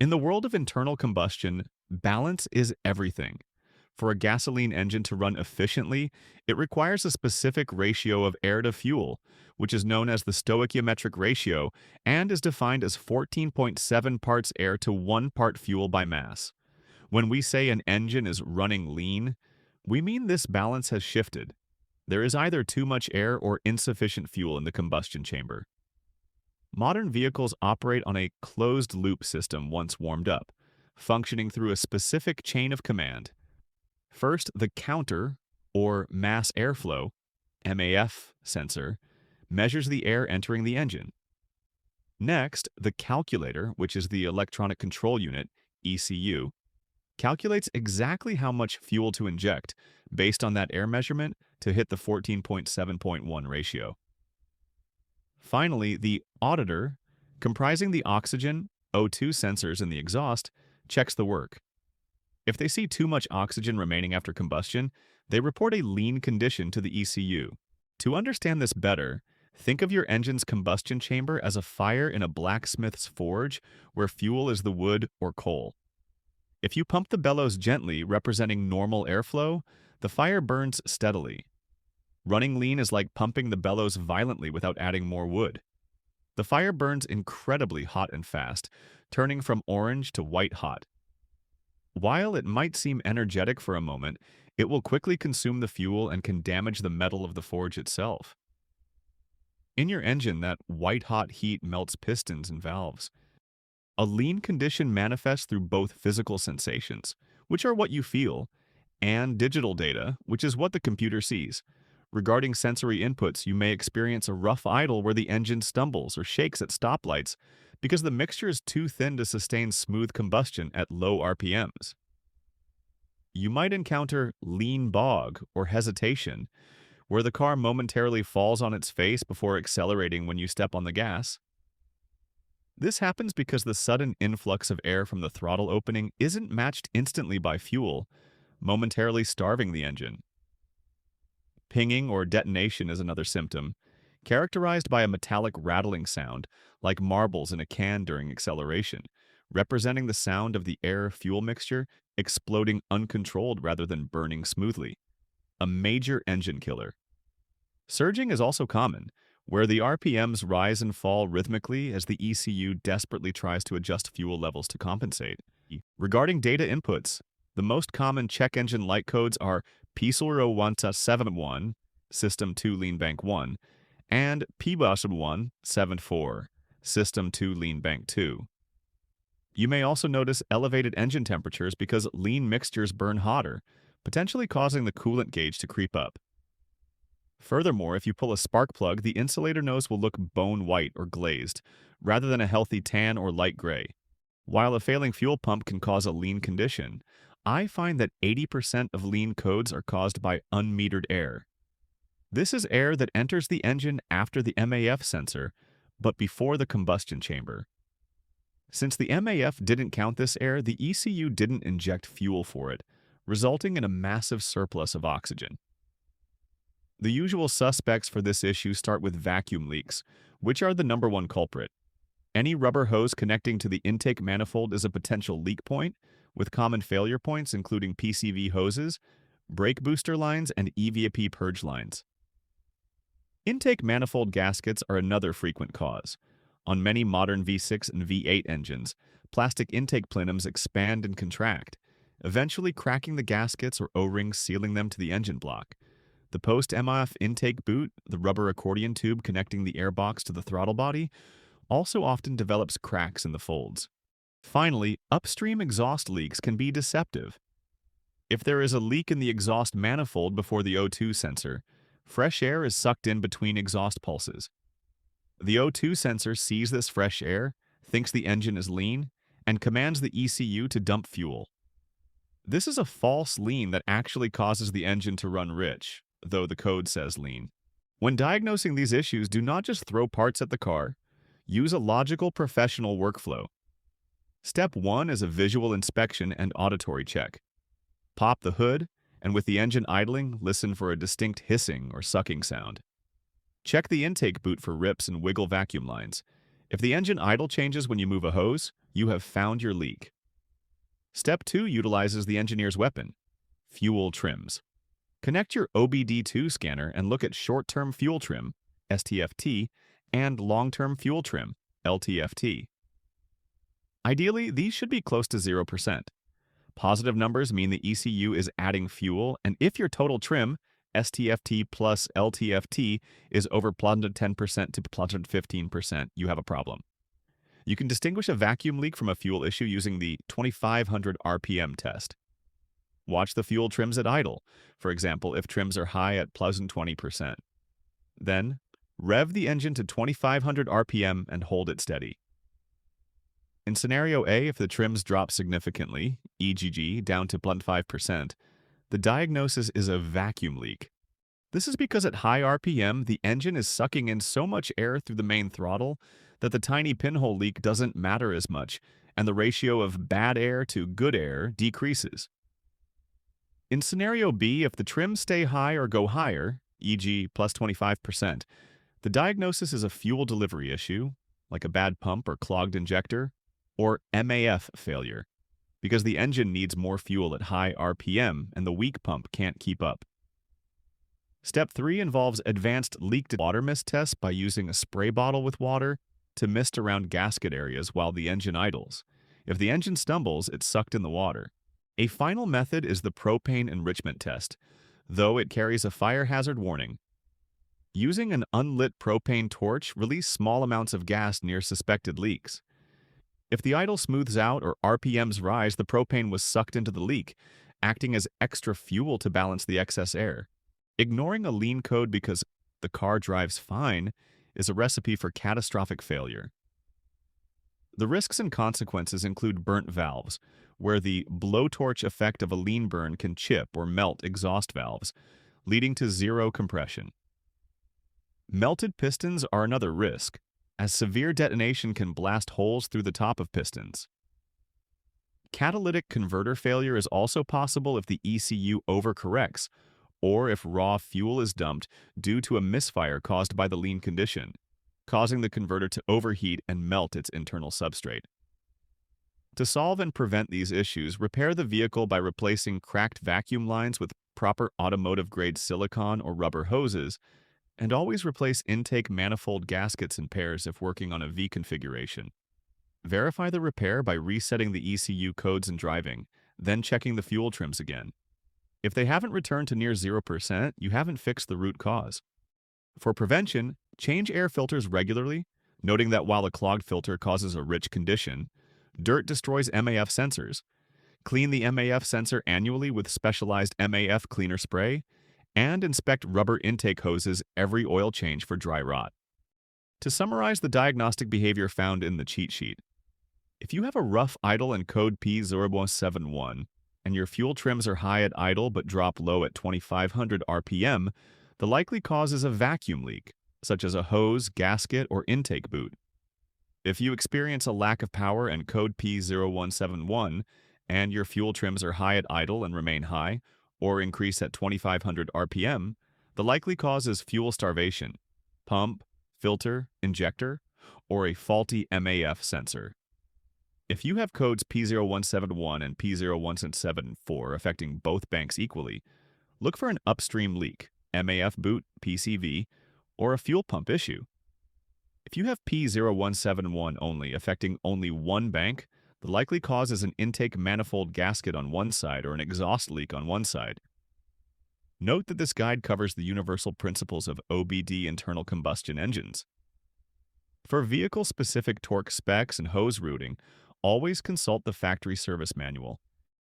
In the world of internal combustion, balance is everything. For a gasoline engine to run efficiently, it requires a specific ratio of air to fuel, which is known as the stoichiometric ratio and is defined as 14.7 parts air to 1 part fuel by mass. When we say an engine is running lean, we mean this balance has shifted. There is either too much air or insufficient fuel in the combustion chamber. Modern vehicles operate on a closed-loop system once warmed up, functioning through a specific chain of command. First, the counter, or mass airflow, MAF sensor, measures the air entering the engine. Next, the calculator, which is the electronic control unit, ECU, calculates exactly how much fuel to inject based on that air measurement to hit the 14.7.1 ratio. Finally, the auditor, comprising the oxygen, O2 sensors in the exhaust, checks the work. If they see too much oxygen remaining after combustion, they report a lean condition to the ECU. To understand this better, think of your engine's combustion chamber as a fire in a blacksmith's forge where fuel is the wood or coal. If you pump the bellows gently, representing normal airflow, the fire burns steadily. Running lean is like pumping the bellows violently without adding more wood. The fire burns incredibly hot and fast, turning from orange to white hot. While it might seem energetic for a moment, it will quickly consume the fuel and can damage the metal of the forge itself. In your engine, that white-hot heat melts pistons and valves. A lean condition manifests through both physical sensations, which are what you feel, and digital data, which is what the computer sees. Regarding sensory inputs, you may experience a rough idle where the engine stumbles or shakes at stoplights because the mixture is too thin to sustain smooth combustion at low RPMs. You might encounter lean bog or hesitation, where the car momentarily falls on its face before accelerating when you step on the gas. This happens because the sudden influx of air from the throttle opening isn't matched instantly by fuel, momentarily starving the engine. Pinging or detonation is another symptom, characterized by a metallic rattling sound, like marbles in a can during acceleration, representing the sound of the air-fuel mixture exploding uncontrolled rather than burning smoothly. A major engine killer. Surging is also common, where the RPMs rise and fall rhythmically as the ECU desperately tries to adjust fuel levels to compensate. Regarding data inputs, the most common check engine light codes are P01771, System 2 Lean Bank 1, and P174, System 2 Lean Bank 2. You may also notice elevated engine temperatures because lean mixtures burn hotter, potentially causing the coolant gauge to creep up. Furthermore, if you pull a spark plug, the insulator nose will look bone white or glazed, rather than a healthy tan or light gray. While a failing fuel pump can cause a lean condition, I find that 80% of lean codes are caused by unmetered air. This is air that enters the engine after the MAF sensor, but before the combustion chamber. Since the MAF didn't count this air, the ECU didn't inject fuel for it, resulting in a massive surplus of oxygen. The usual suspects for this issue start with vacuum leaks, which are the number one culprit. Any rubber hose connecting to the intake manifold is a potential leak point, with common failure points including PCV hoses, brake booster lines, and EVAP purge lines. Intake manifold gaskets are another frequent cause. On many modern V6 and V8 engines, plastic intake plenums expand and contract, eventually cracking the gaskets or O-rings sealing them to the engine block. The post-MAF intake boot, the rubber accordion tube connecting the airbox to the throttle body, also often develops cracks in the folds. Finally, upstream exhaust leaks can be deceptive. If there is a leak in the exhaust manifold before the O2 sensor, fresh air is sucked in between exhaust pulses. The O2 sensor sees this fresh air, thinks the engine is lean, and commands the ECU to dump fuel. This is a false lean that actually causes the engine to run rich, though the code says lean. When diagnosing these issues, do not just throw parts at the car. Use a logical professional workflow. Step 1 is a visual inspection and auditory check. Pop the hood, and with the engine idling, listen for a distinct hissing or sucking sound. Check the intake boot for rips and wiggle vacuum lines. If the engine idle changes when you move a hose, You have found your leak. Step 2 utilizes the engineer's weapon, fuel trims. Connect your OBD2 scanner and look at short-term fuel trim, STFT, and long-term fuel trim, LTFT. Ideally, these should be close to 0%. Positive numbers mean the ECU is adding fuel, and if your total trim, STFT plus LTFT, is over 10% to 15%, you have a problem. You can distinguish a vacuum leak from a fuel issue using the 2500 RPM test. Watch the fuel trims at idle, for example, if trims are high at 20%. Then, rev the engine to 2500 RPM and hold it steady. In scenario A, if the trims drop significantly, e.g. down to 5%, the diagnosis is a vacuum leak. This is because at high RPM, the engine is sucking in so much air through the main throttle that the tiny pinhole leak doesn't matter as much, and the ratio of bad air to good air decreases. In scenario B, if the trims stay high or go higher, e.g. plus 25%, the diagnosis is a fuel delivery issue, like a bad pump or clogged injector, or MAF failure, because the engine needs more fuel at high RPM and the weak pump can't keep up. Step 3 involves advanced leak water mist tests by using a spray bottle with water to mist around gasket areas while the engine idles. If the engine stumbles, it's sucked in the water. A final method is the propane enrichment test, though it carries a fire hazard warning. Using an unlit propane torch, release small amounts of gas near suspected leaks. If the idle smooths out or RPMs rise, the propane was sucked into the leak, acting as extra fuel to balance the excess air. Ignoring a lean code because the car drives fine is a recipe for catastrophic failure. The risks and consequences include burnt valves, where the blowtorch effect of a lean burn can chip or melt exhaust valves, leading to zero compression. Melted pistons are another risk, as severe detonation can blast holes through the top of pistons. Catalytic converter failure is also possible if the ECU overcorrects, or if raw fuel is dumped due to a misfire caused by the lean condition, causing the converter to overheat and melt its internal substrate. To solve and prevent these issues, repair the vehicle by replacing cracked vacuum lines with proper automotive-grade silicone or rubber hoses, and always replace intake manifold gaskets in pairs if working on a V configuration. Verify the repair by resetting the ECU codes and driving, then checking the fuel trims again. If they haven't returned to near 0%, you haven't fixed the root cause. For prevention, change air filters regularly, noting that while a clogged filter causes a rich condition, dirt destroys MAF sensors. Clean the MAF sensor annually with specialized MAF cleaner spray, and inspect rubber intake hoses every oil change for dry rot. To summarize the diagnostic behavior found in the cheat sheet, if you have a rough idle and code P0171, and your fuel trims are high at idle but drop low at 2500 RPM, the likely cause is a vacuum leak, such as a hose, gasket, or intake boot. If you experience a lack of power and code P0171, and your fuel trims are high at idle and remain high, or increase at 2500 RPM, the likely cause is fuel starvation, pump, filter, injector, or a faulty MAF sensor. If you have codes P0171 and P0174 affecting both banks equally, look for an upstream leak, MAF boot, PCV, or a fuel pump issue. If you have P0171 only affecting only one bank, the likely cause is an intake manifold gasket on one side or an exhaust leak on one side. Note that this guide covers the universal principles of OBD internal combustion engines. For vehicle-specific torque specs and hose routing, always consult the factory service manual.